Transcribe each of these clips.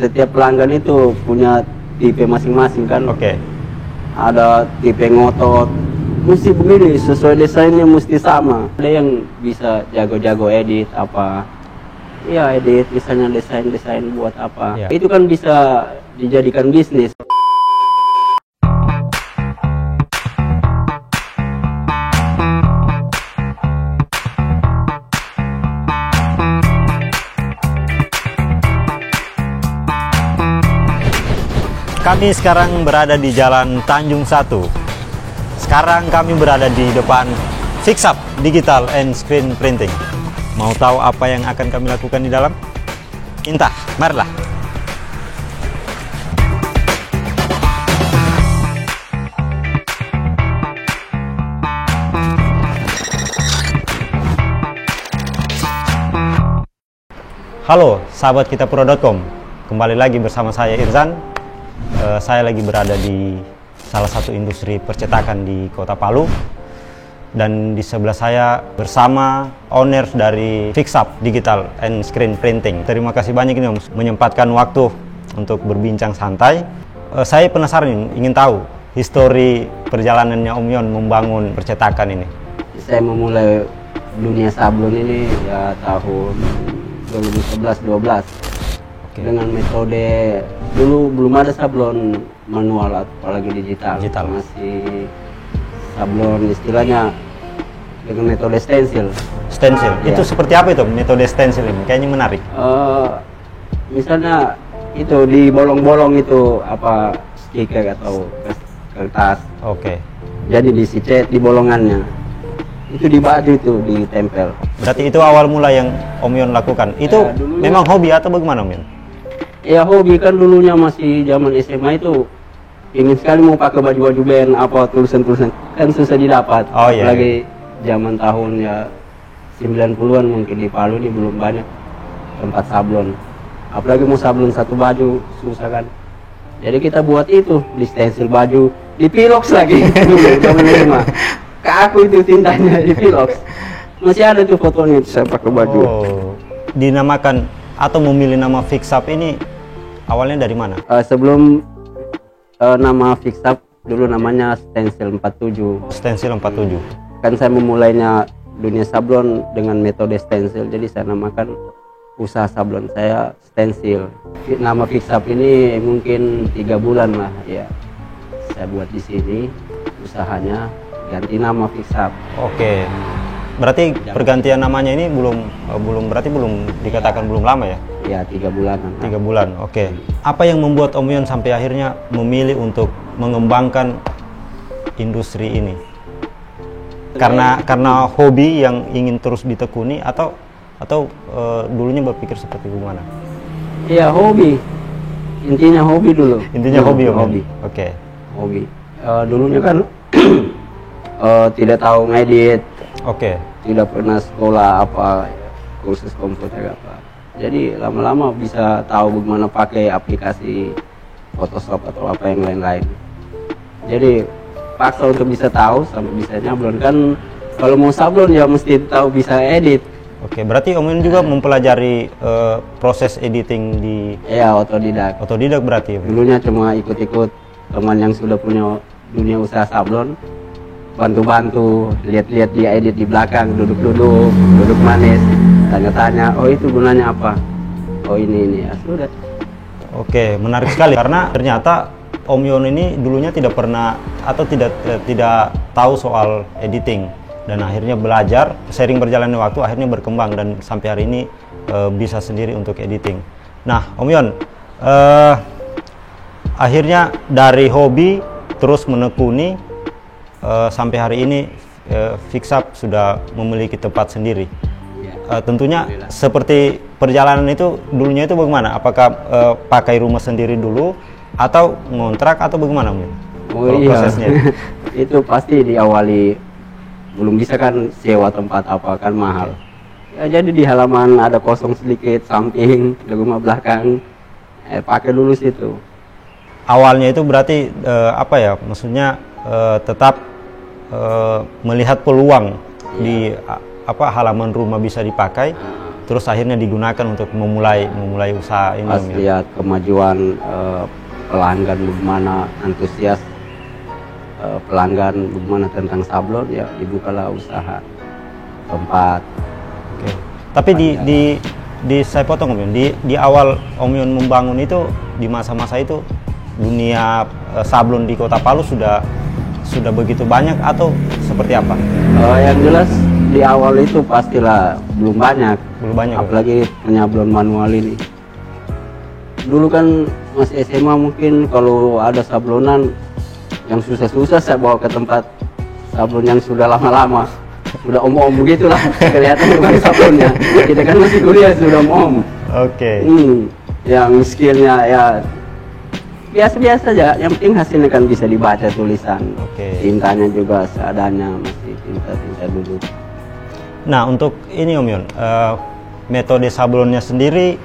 Setiap pelanggan itu punya tipe masing-masing kan. Oke. Ada tipe ngotot, mesti begini, sesuai desainnya mesti sama. Ada yang bisa jago-jago edit apa, ya edit misalnya desain buat apa, Ya. itu kan bisa dijadikan bisnis. Kami sekarang berada di Jalan Tanjung 1. Sekarang kami berada di depan Fixup Digital and Screen Printing. Mau tahu apa yang akan kami lakukan di dalam? Intah, marilah. Halo sahabat kitapro.com, kembali lagi bersama saya Irzan. Saya lagi berada di salah satu industri percetakan di Kota Palu, dan di sebelah saya bersama owner dari Fixup Digital and Screen Printing. Terima kasih banyak ini Om, menyempatkan waktu untuk berbincang santai. Saya penasaran, ingin tahu histori perjalanannya Om Yon membangun percetakan ini. Saya memulai dunia sablon ini ya tahun 2011-12. Dengan metode, dulu belum ada sablon manual apalagi digital. Masih sablon istilahnya dengan metode stensil. Stensil, ya. Itu seperti apa itu metode stensil ini? Kayaknya menarik. Misalnya itu di bolong-bolong itu apa stiker atau kertas. Oke. Jadi dicet di bolongannya. Itu di baju itu ditempel. Berarti itu awal mula yang Om Yon lakukan. Itu Ya, dulunya, memang hobi atau bagaimana Om Yon? Ya hobi, kan dulunya masih zaman SMA itu ingin sekali mau pakai baju-baju band apa tulisan-tulisan, kan susah didapat. Oh, iya, Apalagi zaman tahun ya 90-an mungkin di Palu ini belum banyak tempat sablon. Apalagi mau sablon satu baju susah kan. Jadi kita buat itu di stensil baju, di pilox lagi dulu zaman SMA. Ke aku itu tintanya di pilox. Masih ada tuh fotonya saya pakai baju. Oh, dinamakan atau memilih nama Fixup ini awalnya dari mana? Sebelum nama Fixup, dulu namanya Stensil 47. Stensil 47. Kan saya memulainya dunia sablon dengan metode stensil, jadi saya namakan usaha sablon saya Stensil. Nama Fixup ini mungkin 3 bulan lah ya. Saya buat di sini usahanya, ganti nama Fixup. Oke. Berarti pergantian namanya ini belum dikatakan belum lama ya? Ya 3 bulan. 3 bulan, oke. Apa yang membuat Om Yon sampai akhirnya memilih untuk mengembangkan industri ini? Karena hobi yang ingin terus ditekuni atau dulunya berpikir seperti gimana? Iya hobi. Intinya hobi dulu. Intinya hobi, Om. Hobi. Oke. Hobi. Dulunya kan tidak tahu ngedit. Oke. Tidak pernah sekolah apa kursus komputer apa. Jadi lama-lama bisa tahu bagaimana pakai aplikasi Photoshop atau apa yang lain-lain. Jadi paksa untuk bisa tahu sampai bisa nyablon. Kan kalau mau sablon ya mesti tahu bisa edit. Oke, berarti Om Yon juga mempelajari proses editing di... Ya otodidak. Otodidak berarti? Dulunya cuma ikut-ikut teman yang sudah punya dunia usaha sablon. Bantu-bantu, lihat-lihat dia edit di belakang, duduk manis, tanya-tanya, oh itu gunanya apa? Oh ini, ya sudah. Oke, menarik sekali karena ternyata Om Yon ini dulunya tidak pernah atau tidak tahu soal editing, dan akhirnya belajar, sering berjalannya waktu akhirnya berkembang dan sampai hari ini bisa sendiri untuk editing. Nah, Om Yon, akhirnya dari hobi terus menekuni sampai hari ini Fixup sudah memiliki tempat sendiri. Tentunya seperti perjalanan itu dulunya itu bagaimana? Apakah pakai rumah sendiri dulu atau ngontrak atau bagaimana? Oh iya, prosesnya? Itu pasti diawali belum bisa kan sewa tempat apa kan mahal. Ya, jadi di halaman ada kosong sedikit samping di rumah belakang, pakai dulu situ. Awalnya itu berarti apa ya? Maksudnya tetap melihat peluang di halaman rumah bisa dipakai, terus akhirnya digunakan untuk memulai usaha ini. Pas lihat kemajuan pelanggan bagaimana antusias pelanggan bagaimana tentang sablon, ya dibukalah usaha tempat. Oke. Tapi di saya potong Om Yun, di awal Om Yun membangun itu, di masa-masa itu dunia sablon di Kota Palu sudah begitu banyak atau seperti apa? Yang jelas di awal itu pastilah belum banyak, apalagi penyablon manual ini. Dulu kan masih SMA, mungkin kalau ada sablonan yang susah-susah saya bawa ke tempat sablon yang sudah lama-lama, sudah om-om begitulah kelihatan bukan sablonnya. Kita kan masih kuliah sudah om. Oke. Yang skillnya ya biasa-biasa aja, yang penting hasilnya kan bisa dibaca tulisan. Tintanya juga seadanya, masih tinta dulu. Nah, untuk ini Om Yun, metode sablonnya sendiri,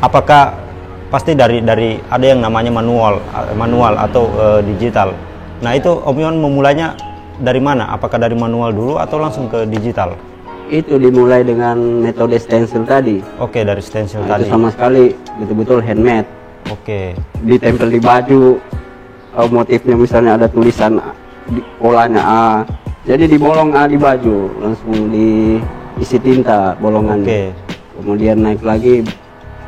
apakah pasti dari ada yang namanya manual atau digital? Nah, itu Om Yun memulainya dari mana? Apakah dari manual dulu atau langsung ke digital? Itu dimulai dengan metode stencil tadi. Oke, dari stencil tadi. Itu sama sekali betul-betul handmade. Oke. Ditempel di baju, motifnya misalnya ada tulisan polanya A, jadi dibolong A di baju, langsung diisi tinta bolongannya. Kemudian naik lagi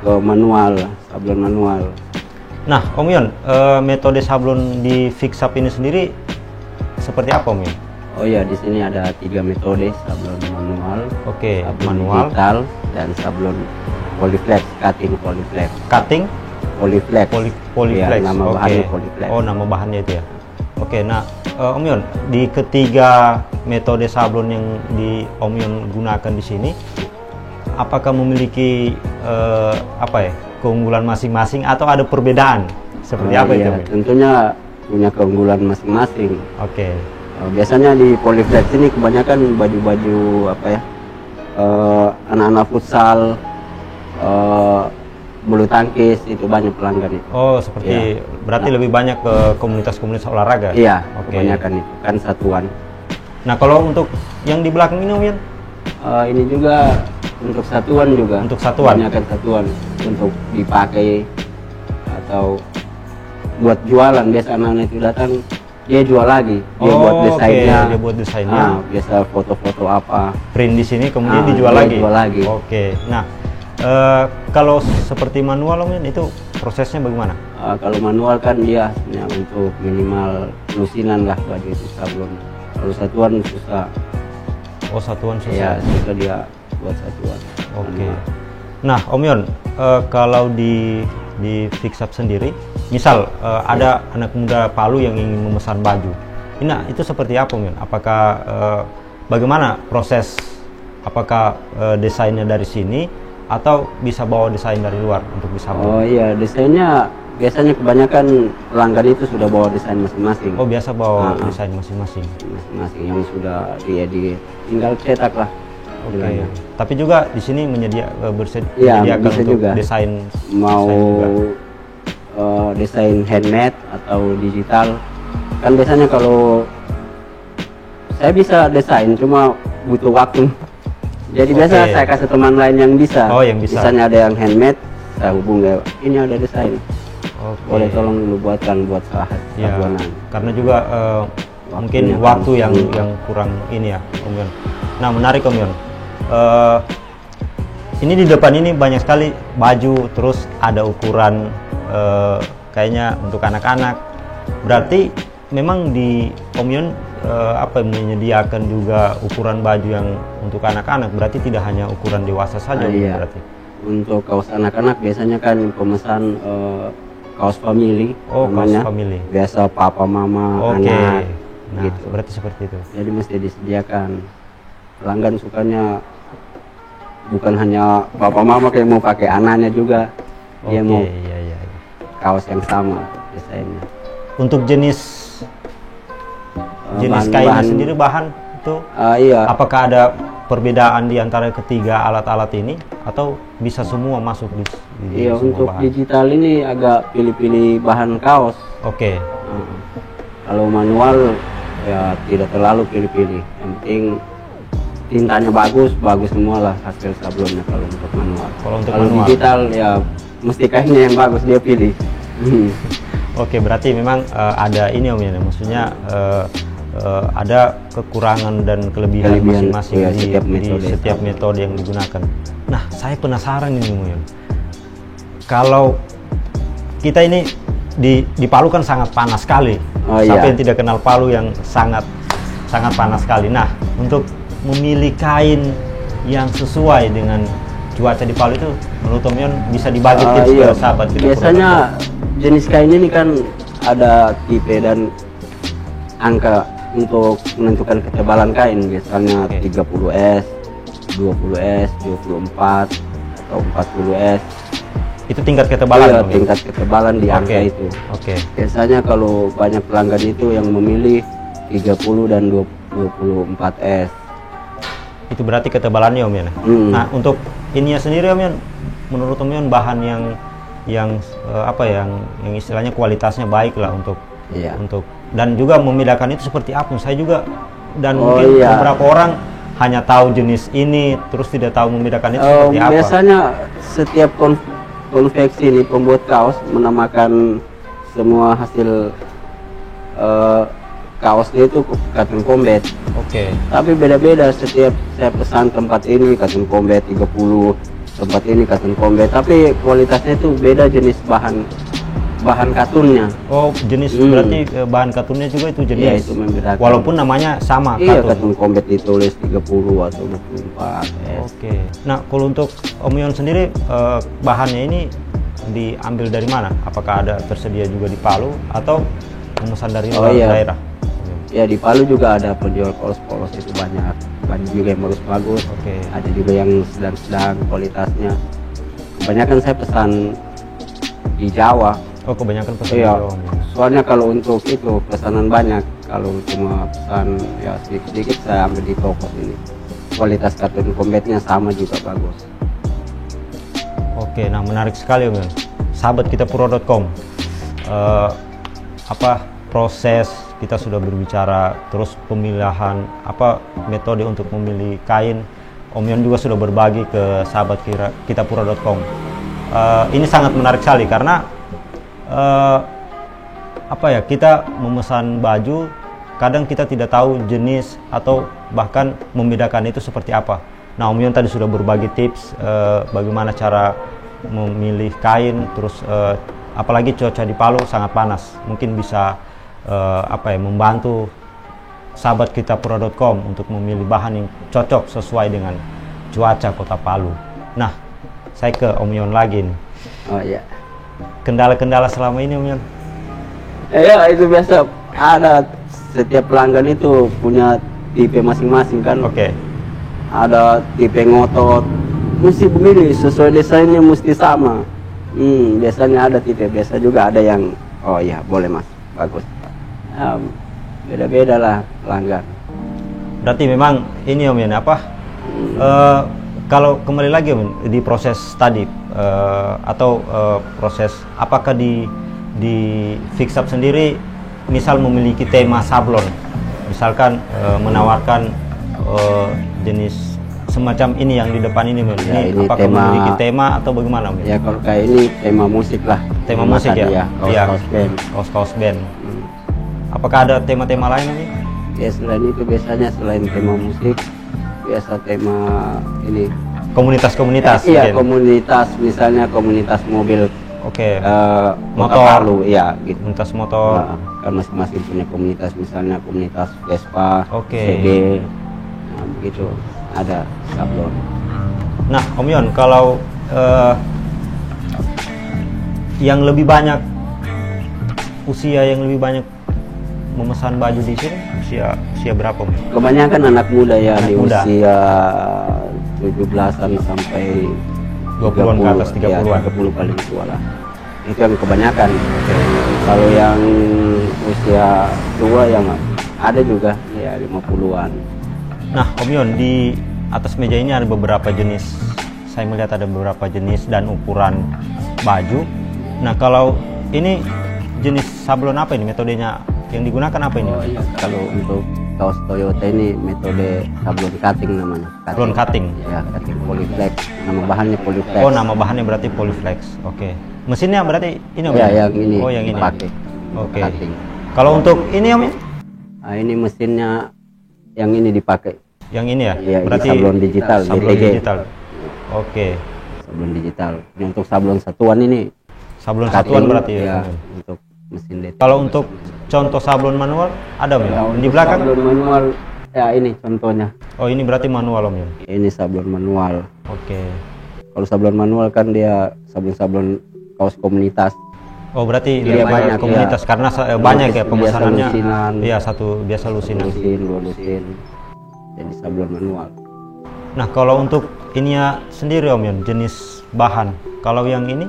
ke manual, sablon manual. Nah, Om Yun, metode sablon di Fixup ini sendiri seperti apa Om Yun? Oh iya, di sini ada 3 metode sablon manual, sablon manual, digital, dan sablon polyflex, cutting polyflex. Cutting? Polyflex. Polyflex. Ya, nama bahannya polyflex. Oh, nama bahannya itu ya. Oke, nah Om Yun, di ketiga metode sablon yang Om Yun gunakan di sini, apakah memiliki keunggulan masing-masing atau ada perbedaan? Seperti apa itu? Tentunya punya keunggulan masing-masing. Oke. Biasanya di polyflex ini kebanyakan baju-baju anak-anak futsal, bulu tangkis, itu banyak pelanggan itu. Oh, seperti berarti lebih banyak ke komunitas-komunitas olahraga? Iya, kebanyakan itu kan satuan. Nah, kalau untuk yang di belakang ini Om Yun? Ini juga untuk satuan juga. Untuk satuan? Kebanyakan satuan untuk dipakai atau buat jualan. Biasa anak-anak itu datang, dia jual lagi, dia buat desainnya. Dia buat desainnya. Biasa foto-foto apa. Print di sini kemudian dijual lagi. Jual lagi. Oke. Nah, kalau seperti manual Om Yun, itu prosesnya bagaimana? Kalau manual kan dia hanya untuk minimal lusinan lah baju itu sablon. Kalau satuan susah. Oh, satuan susah. Ya, susah dia buat satuan. Oke. Nah, Om Yun, kalau di Fixup sendiri, misal ada anak muda Palu yang ingin memesan baju, nah itu seperti apa Om Yun? Apakah bagaimana proses? Apakah desainnya dari sini atau bisa bawa desain dari luar untuk disablon? Oh iya, desainnya biasanya kebanyakan pelanggan itu sudah bawa desain masing-masing. Oh, biasa bawa desain masing-masing. Masing-masing yang sudah diedit, tinggal cetak lah. Oke. Tapi juga di sini menyediakan untuk juga desain. Mau desain handmade atau digital. Kan biasanya kalau saya bisa desain, cuma butuh waktu. Jadi biasa saya kasih teman lain yang bisa. Oh, yang bisa. Misalnya ada yang handmade, saya hubungi, ini ada desain. Boleh tolong dulu buat sabunan. Karena juga mungkin waktu yang kurang ini ya, Om Yun. Nah, menarik Om Yun. Ini di depan ini banyak sekali baju, terus ada ukuran kayaknya untuk anak-anak. Berarti memang di Om Yun menyediakan juga ukuran baju yang untuk anak-anak, berarti tidak hanya ukuran dewasa saja. Iya. Berarti untuk kaos anak-anak biasanya kan pemesan kaos family. Oh, namanya. Kaos family. Biasa papa mama anak. Nah, gitu. Berarti seperti itu. Jadi mesti disediakan. Pelanggan sukanya bukan hanya papa mama kayak mau pakai anaknya juga. Dia mau kaos yang sama desainnya. Untuk jenis kainnya sendiri, bahan itu apakah ada perbedaan di antara ketiga alat-alat ini atau bisa semua masuk di iya, untuk bahan? Digital ini agak pilih-pilih bahan kaos. Kalau manual ya tidak terlalu pilih-pilih, yang penting tintanya bagus semua lah hasil sablonnya kalau untuk manual. Kalau untuk Kalau manual. digital ya mesti kainnya yang bagus dia pilih. Oke, berarti memang ada ini Om Yan, maksudnya ada kekurangan dan kelebihan masing-masing ya, di setiap sama. metode yang digunakan. Nah, saya penasaran ini Om Yan. Kalau kita ini di Palu kan sangat panas sekali. Siapa yang tidak kenal Palu yang sangat panas sekali. Nah, untuk memilih kain yang sesuai dengan cuaca di Palu itu menurut Om Yon bisa dibagi tips ke sahabat kita? Biasanya jenis kain ini kan ada tipe dan angka untuk menentukan ketebalan kain, biasanya 30S, 20S, 24 atau 40S. Itu tingkat ketebalan? Tingkat ketebalan di angka itu. Biasanya kalau banyak pelanggan itu yang memilih 30 dan 24S. Itu berarti ketebalannya Om Yan. Nah, untuk ininya sendiri Om Yan, menurut Om Yan bahan yang istilahnya kualitasnya baik lah untuk dan juga membedakan itu seperti apa? Saya juga dan mungkin beberapa orang hanya tahu jenis ini terus tidak tahu membedakan itu seperti apa. Biasanya setiap konveksi ini pembuat kaos menamakan semua hasil kaosnya itu cotton combat. Tapi beda-beda, setiap saya pesan tempat ini cotton combat 30, tempat ini cotton combat, tapi kualitasnya itu beda jenis bahan katunnya. Jenis berarti bahan katunnya juga itu jenis. Iya, itu membedakan. Walaupun namanya sama iya, katun. cotton combat ditulis 30 atau 24. Nah, kalau untuk Om Yon sendiri bahannya ini diambil dari mana? Apakah ada tersedia juga di Palu atau memesan dari luar daerah? Ya, di Palu juga ada penjual polos itu banyak juga yang bagus-bagus. Ada juga yang sedang-sedang kualitasnya. Kebanyakan saya pesan di Jawa. Kebanyakan pesan di Jawa. Soalnya kalau untuk itu pesanan banyak, kalau cuma pesan ya sedikit-sedikit saya ambil di toko ini. Kualitas cotton combatnya sama juga bagus. Nah menarik sekali Om Yon. Sahabat kita Puro.com, proses kita sudah berbicara, terus pemilihan metode untuk memilih kain. Om Yon juga sudah berbagi ke sahabat kita Puro.com. Ini sangat menarik sekali karena kita memesan baju, kadang kita tidak tahu jenis atau bahkan membedakan itu seperti apa. Nah, Om Yon tadi sudah berbagi tips bagaimana cara memilih kain, terus apalagi cuaca di Palu sangat panas, mungkin bisa membantu sahabat kita Puro.com untuk memilih bahan yang cocok sesuai dengan cuaca kota Palu. Nah, saya ke Om Yon lagi nih. Kendala-kendala selama ini Om Yon? Ya, itu biasa ada, setiap pelanggan itu punya tipe masing-masing kan. Ada tipe ngotot, mesti begini, sesuai desainnya mesti sama. Biasanya ada tipe, biasa juga ada yang boleh Mas, bagus. Beda-beda lah pelanggan. Berarti memang ini Om Yon kalau kembali lagi Om, di proses tadi proses apakah di Fix Up sendiri misal memiliki tema sablon, misalkan menawarkan jenis semacam ini yang di depan ini Om. Ini apakah memiliki tema atau bagaimana Om? Ya, kalau kayak ini tema musik lah. Tema musik ya? Kaos band. Kaos band. Apakah ada tema-tema lain Om? Ya, selain itu biasanya selain tema musik, biasa tema ini komunitas. Iya, komunitas, misalnya komunitas mobil. Motor. Palu, ya gitu. Komunitas motor. Kan masing-masing punya komunitas, misalnya komunitas Vespa, CB, begitu. Ada sablon. Nah, Om Yon, kalau yang lebih banyak usia yang lebih banyak memesan baju di sini, usia berapa Om? Kebanyakan anak muda ya, usia 17-an sampai 20-an ke atas, 30-an. 30 paling tua lah. Itu yang kebanyakan. Kalau yang usia tua yang ada juga ya 50-an. Nah, Om Yon, di atas meja ini ada beberapa jenis. Saya melihat ada beberapa jenis dan ukuran baju. Nah, kalau ini jenis sablon apa ini? Metodenya yang digunakan apa ini? Kalau untuk kaos Toyota ini metode sablon cutting namanya. Sablon cutting. Ya, cutting polyflex. Nama bahannya polyflex. Oh, nama bahannya berarti polyflex. Oke. Mesinnya berarti ini Om? Ya, yang ini. Oh, yang ini. Pakai. Oke. Cutting. Kalau untuk ini Om? Nah, ini mesinnya yang ini dipakai. Yang ini ya? Iya, berarti ini sablon digital. Sablon DTG. digital. Oke. Sablon digital. Ini untuk sablon satuan ini. Sablon Cutting, satuan berarti ya. ya untuk mesin DTG. Kalau untuk contoh sablon manual ada Om? Ya, Di belakang? sablon manual ya ini contohnya. Oh, ini berarti manual Om ya? Ini sablon manual. Oke. Kalau sablon manual kan dia sablon-sablon kaos komunitas. Oh, berarti Dia lebih banyak, komunitas ya. karena banyak ya Biasa pemesanannya. lusinan. Iya, satu biasa lusinan. Lusin, 2 lusin. Jadi sablon manual. Nah, kalau untuk ininya sendiri Om Yon, jenis bahan. Kalau yang ini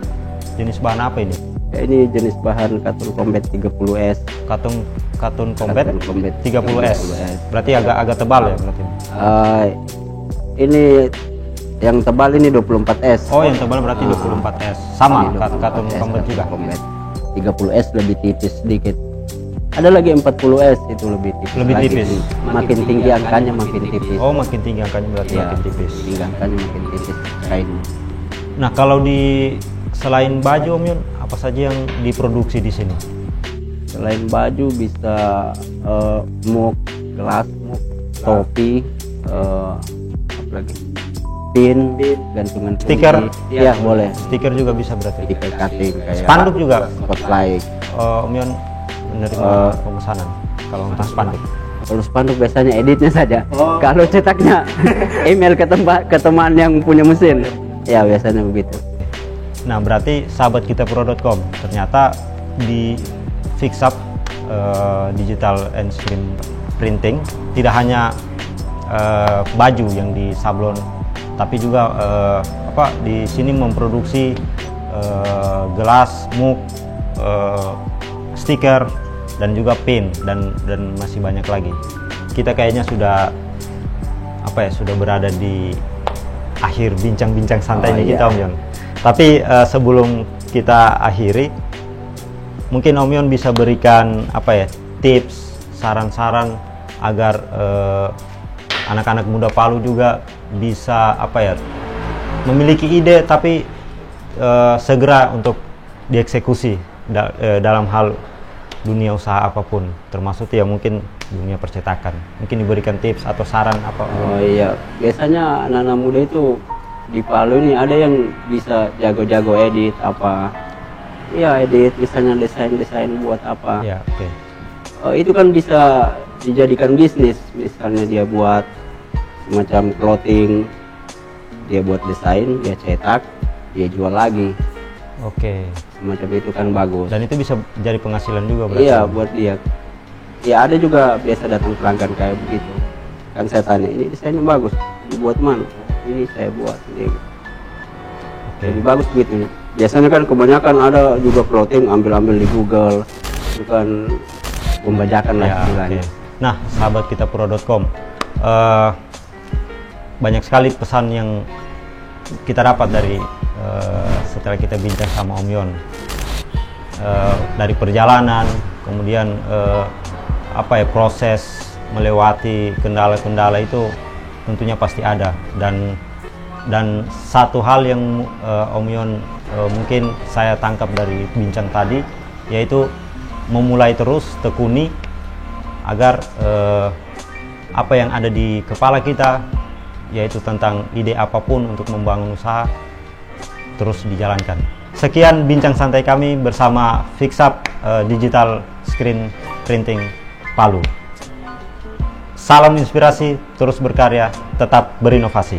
jenis bahan apa ini? Ya, ini jenis bahan Katun Combat 30S. Katun Combat Katun Combat 30S. Berarti agak tebal ya berarti. Ini yang tebal ini 24S. Oh, yang tebal berarti 24S. Sama Ini Katun 24S, Combat juga. Combat 30S lebih tipis sedikit. Ada lagi 40S itu lebih tipis. Lebih lagi. tipis. Makin tinggi angkanya makin tipis. Oh, makin tinggi angkanya berarti Ya, makin tipis. tinggi angkanya makin tipis kainnya. Nah, kalau di selain baju Om Yon, apa saja yang diproduksi di sini? Selain baju bisa mug, gelas, topi, apa lagi? Pin, gantungan kunci. Stiker? Iya, boleh. Stiker juga bisa berarti. Stiker cutting kayak Spanduk juga? spotlight. Om Yon menerima pemesanan kalau untuk spanduk. Kalau spanduk biasanya editnya saja. Kalau cetaknya email ke teman yang punya mesin. Ya, biasanya begitu. Nah, berarti sahabat kita pro.com ternyata di fix up digital and screen printing tidak hanya baju yang disablon, tapi juga di sini memproduksi gelas, mug, stiker, dan juga pin dan masih banyak lagi. Kita kayaknya sudah sudah berada di akhir bincang-bincang santainya kita Om Yon. Tapi sebelum kita akhiri, mungkin Om Yon bisa berikan tips, saran-saran agar anak-anak muda Palu juga bisa memiliki ide tapi segera untuk dieksekusi dalam hal dunia usaha apapun, termasuk ya mungkin dunia percetakan. Mungkin diberikan tips atau saran apa? Oh iya, biasanya anak-anak muda itu di Palu ini ada yang bisa jago-jago edit Iya, edit misalnya desain buat apa. Ya, oke. Itu kan bisa dijadikan bisnis. Misalnya dia buat semacam clothing, dia buat desain, dia cetak, dia jual lagi. Oke. Semacam itu kan bagus. Dan itu bisa jadi penghasilan juga berarti? Iya, buat dia. Ya ada juga biasa datang pelanggan kayak begitu. Kan saya tanya, ini desainnya bagus, dibuat mana? Ini saya buat. Oke. Jadi bagus begitu. Biasanya kan kebanyakan ada juga clothing ambil di Google, bukan pembajakan lah istilahnya. Nah, sahabat kita pro.com, banyak sekali pesan yang kita dapat dari setelah kita bincang sama Om Yon, dari perjalanan, kemudian proses melewati kendala-kendala itu tentunya pasti ada, dan satu hal yang Om Yon mungkin saya tangkap dari bincang tadi, yaitu memulai terus, tekuni agar apa yang ada di kepala kita, yaitu tentang ide apapun untuk membangun usaha, terus dijalankan. Sekian bincang santai kami bersama Fix Up Digital Screen Printing Palu. Salam inspirasi, terus berkarya, tetap berinovasi.